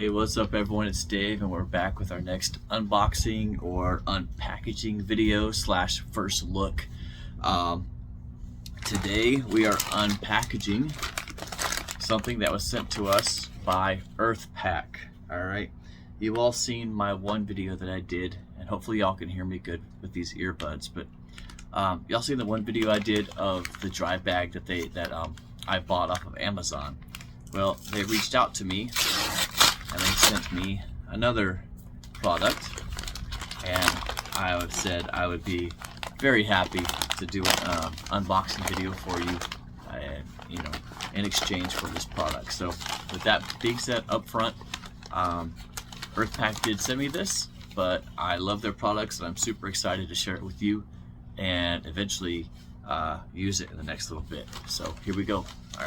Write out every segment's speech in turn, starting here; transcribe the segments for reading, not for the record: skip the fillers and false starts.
Hey, what's up everyone, it's Dave and we're back with our next unboxing or unpackaging video slash first look. Today we are unpackaging something that was sent to us by EarthPack. Alright, you've all seen my one video that I did, and hopefully y'all can hear me good with these earbuds, but y'all seen the one video I did of the dry bag that I bought off of Amazon. Well, they reached out to me and they sent me another product, and I said I would be very happy to do an unboxing video for you, in exchange for this product. So with that being said up front, EarthPack did send me this, but I love their products and I'm super excited to share it with you and eventually use it in the next little bit. So here we go. All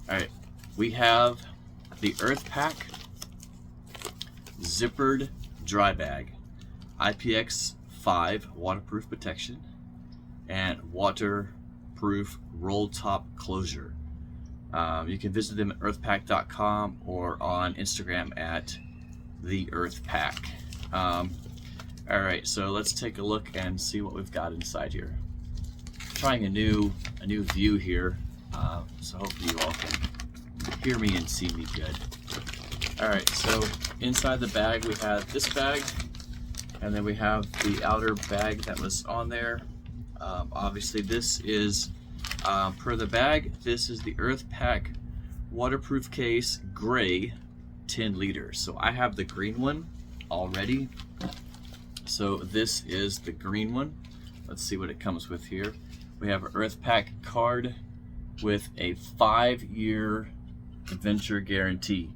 right, we have the EarthPack zippered dry bag, IPX5 waterproof protection and waterproof roll top closure. You can visit them at earthpack.com or on Instagram at the EarthPack. All right, so let's take a look and see what we've got inside here. Trying a new view here, so hopefully you all can hear me and see me good. All right, so inside the bag we have this bag, and then we have the outer bag that was on there. Obviously this is, per the bag, this is the EarthPack waterproof case gray 10 liters. So I have the green one already. So this is the green one. Let's see what it comes with here. We have an EarthPack card with a 5-year adventure guarantee.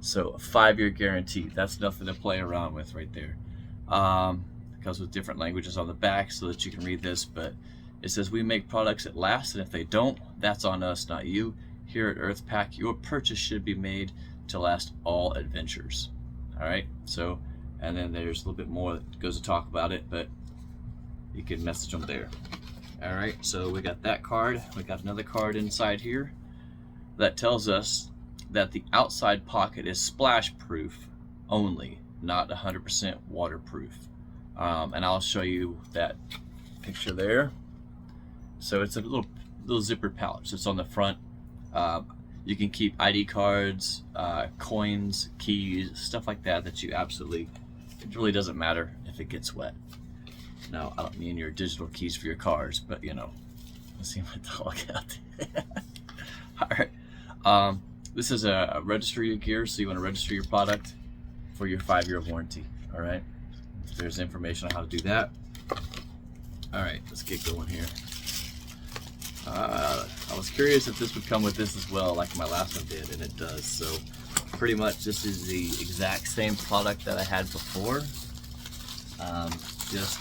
So a 5-year guarantee, that's nothing to play around with right there. It comes with different languages on the back so that you can read this, but it says we make products that last, and if they don't, that's on us, not you. Here at EarthPack, your purchase should be made to last all adventures. All right, so, and then there's a little bit more that goes to talk about it, but you can message them there. All right, so we got that card. We got another card inside here that tells us that the outside pocket is splash proof only, not 100% waterproof. And I'll show you that picture there. So it's a little zippered pouch. It's on the front. You can keep ID cards, coins, keys, stuff like that you absolutely, it really doesn't matter if it gets wet. Now, I don't mean your digital keys for your cars, but let's see my dog out there. All right. This is a register your gear, so you want to register your product for your 5-year warranty. All right. There's information on how to do that. All right, let's get going here. I was curious if this would come with this as well, like my last one did, and it does. So pretty much this is the exact same product that I had before, just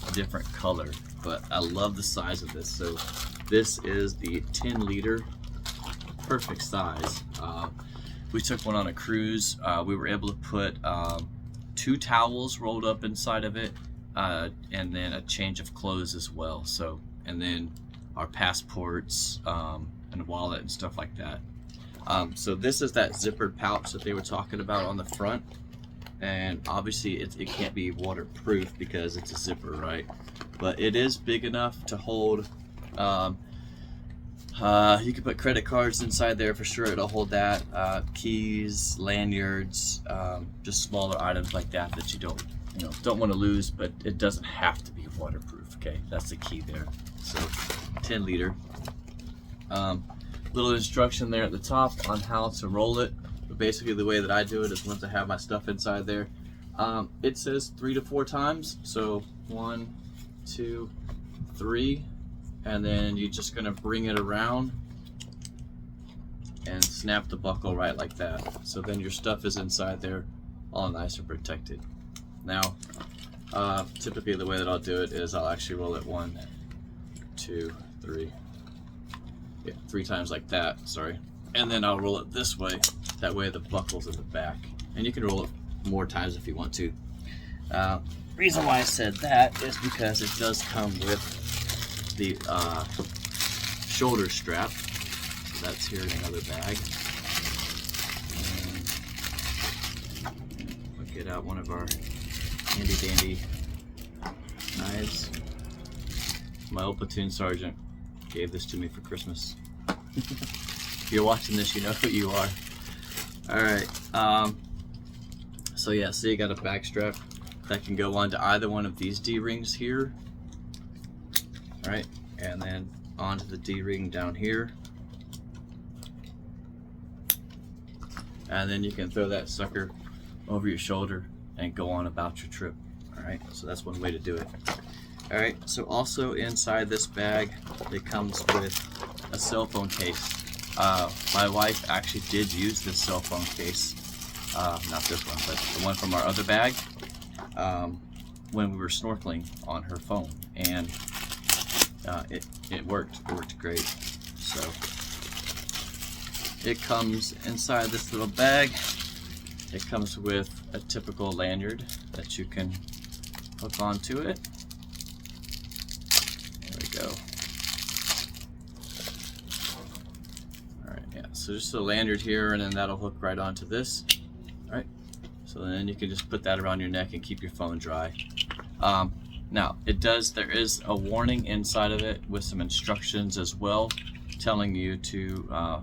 a different color, but I love the size of this. So this is the 10 liter, perfect size. We took one on a cruise. We were able to put 2 towels rolled up inside of it, and then a change of clothes as well. So, and then our passports and a wallet and stuff like that. So this is that zippered pouch that they were talking about on the front, and obviously it can't be waterproof because it's a zipper, right? But it is big enough to hold. You can put credit cards inside there for sure. It'll hold that, keys, lanyards, just smaller items like that you don't want to lose, but it doesn't have to be waterproof. Okay, that's the key there. So 10 liter. Little instruction there at the top on how to roll it. But basically the way that I do it is once I have my stuff inside there, it says 3 to 4 times. So 1, 2, 3, and then you're just gonna bring it around and snap the buckle right like that. So then your stuff is inside there all nice and protected. Now, typically the way that I'll do it is I'll actually roll it 1, 2, 3. Yeah, 3 times like that, sorry. And then I'll roll it this way. That way the buckle's in the back. And you can roll it more times if you want to. Reason why I said that is because it does come with the shoulder strap. So that's here in another bag. And get out one of our handy dandy knives. My old platoon sergeant gave this to me for Christmas. If you're watching this, you know who you are. Alright, so yeah, so you got a back strap that can go onto either one of these D-rings here. Alright, and then onto the D-ring down here. And then you can throw that sucker over your shoulder and go on about your trip. Alright, so that's one way to do it. Alright, so also inside this bag, it comes with a cell phone case. My wife actually did use this cell phone case, not this one, but the one from our other bag, when we were snorkeling on her phone, and it worked great. So it comes inside this little bag. It comes with a typical lanyard that you can hook onto it. There we go. Alright, yeah, so just a lanyard here, and then that'll hook right onto this. Alright, so then you can just put that around your neck and keep your phone dry. Now, there is a warning inside of it with some instructions as well, telling you to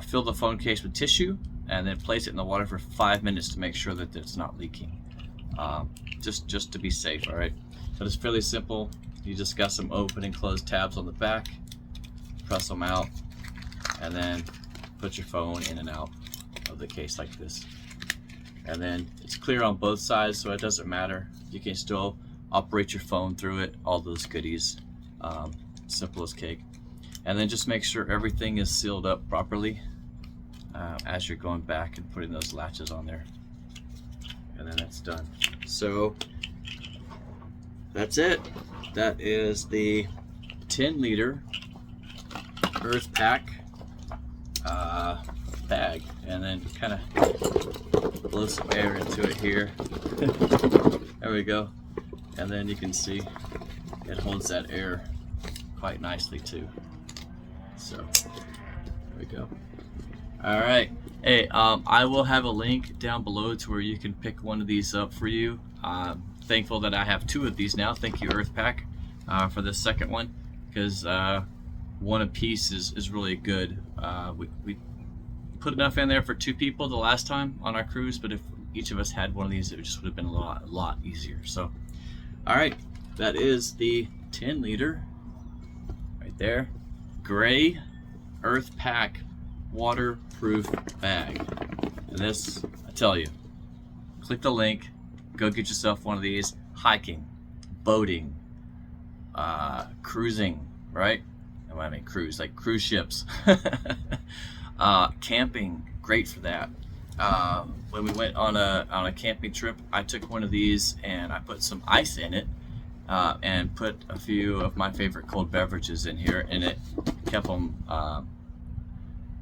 fill the phone case with tissue and then place it in the water for 5 minutes to make sure that it's not leaking. Just to be safe, alright? But it's fairly simple. You just got some open and closed tabs on the back, press them out, and then put your phone in and out of the case like this. And then it's clear on both sides, so it doesn't matter. You can still operate your phone through it, all those goodies. Simple as cake. And then just make sure everything is sealed up properly as you're going back and putting those latches on there. And then that's done. So that's it. That is the 10-liter Earth Pack bag. And then kind of blow some air into it here. There we go. And then you can see it holds that air quite nicely too. So there we go. All right. Hey, I will have a link down below to where you can pick one of these up for you. Thankful that I have 2 of these now. Thank you, Earth Pack, for this second one, because one a piece is really good. We put enough in there for 2 people the last time on our cruise, but if each of us had one of these, it just would have been a lot easier. So, all right, that is the 10-liter right there, gray Earth Pack waterproof bag. And this, I tell you, click the link, go get yourself one of these. Hiking, boating, cruising, right? I mean cruise, like cruise ships. Camping, great for that. When we went on a camping trip, I took one of these and I put some ice in it, and put a few of my favorite cold beverages in here, and it kept them,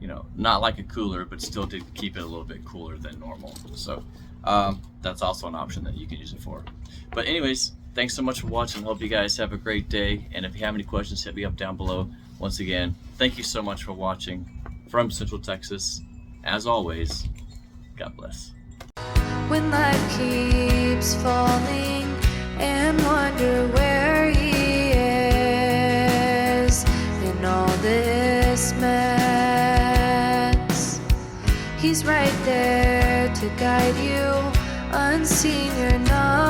you know, not like a cooler, but still did keep it a little bit cooler than normal. So that's also an option that you can use it for. But anyways, thanks so much for watching. Hope you guys have a great day, and if you have any questions, hit me up down below. Once again, thank you so much for watching from Central Texas. As always, God bless. When life keeps falling and wonder where he is in all this mess, he's right there to guide you, unseen, you're not